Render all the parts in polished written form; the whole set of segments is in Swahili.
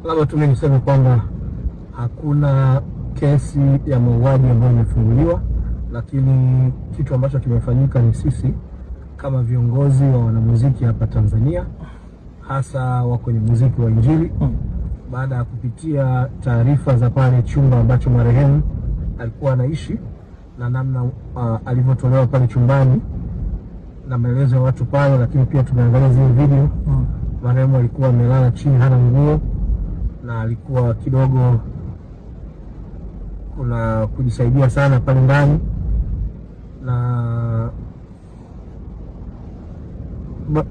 Labda tu niseme kwamba hakuna kesi ya mauaji ambayo imefunguliwa, lakini kitu ambacho kimefanyika ni sisi kama viongozi wa wanamuziki hapa Tanzania, hasa wa kwenye muziki wa Injili, baada ya kupitia taarifa za pale chumba ambacho marehemu alikuwa anaishi na namna alivyotolewa pale chumbani na maelezo ya watu pale, lakini pia tumeangalia zile video. Marehemu alikuwa amelala chini, hana nguo, na alikuwa kidogo kuna kujisaidia sana pale ndani, na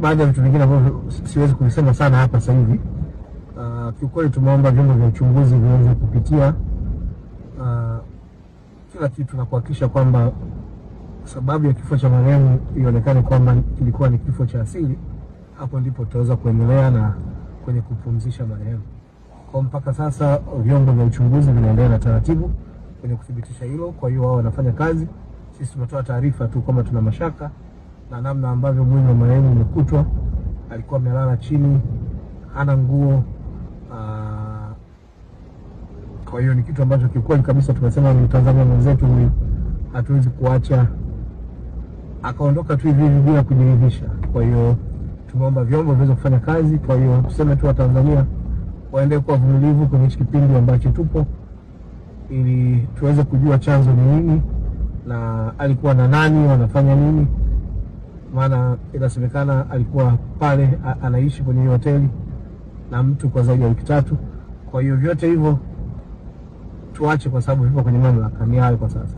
baadhi ya vitu vingine ambavyo siwezi kuvisema sana hapa sasa hivi. Kiukweli tumeomba vyombo vya uchunguzi viweze kupitia kila kitu na kuhakikisha kwamba sababu ya kifo cha marehemu ionekane kwamba kilikuwa ni kifo cha asili. Hapo ndipo tutaweza kuendelea na kwenye kupumzisha marehemu. Kwa mpaka sasa vyombo vya uchunguzi vinaendelea na taratibu kwenye kuthibitisha hilo. Kwa hiyo wao wanafanya kazi, sisi tunatoa taarifa tu kama tuna mashaka na namna ambavyo mwili wa marehemu umekutwa. Alikuwa amelala chini, hana nguo. Kwa hiyo ni kitu ambacho kikweli kabisa tumesema ni Tanzania mwenzetu huyu, hatuwezi kuacha akaondoka tu hivi bila kujiridhisha. Kwa hiyo tumeomba vyombo viweze kufanya kazi. Kwa hiyo tuseme tu wa Tanzania waendelee kuwa vumilivu kwenye kipindi ambacho tupo, ili tuweze kujua chanzo ni nini na alikuwa na nani, wanafanya nini. Maana inasemekana alikuwa pale anaishi kwenye hoteli na mtu kwa zaidi ya wiki 3. Kwa hiyo vyote hivyo tuache, kwa sababu vipo kwenye mamlaka. Ni hayo kwa sasa.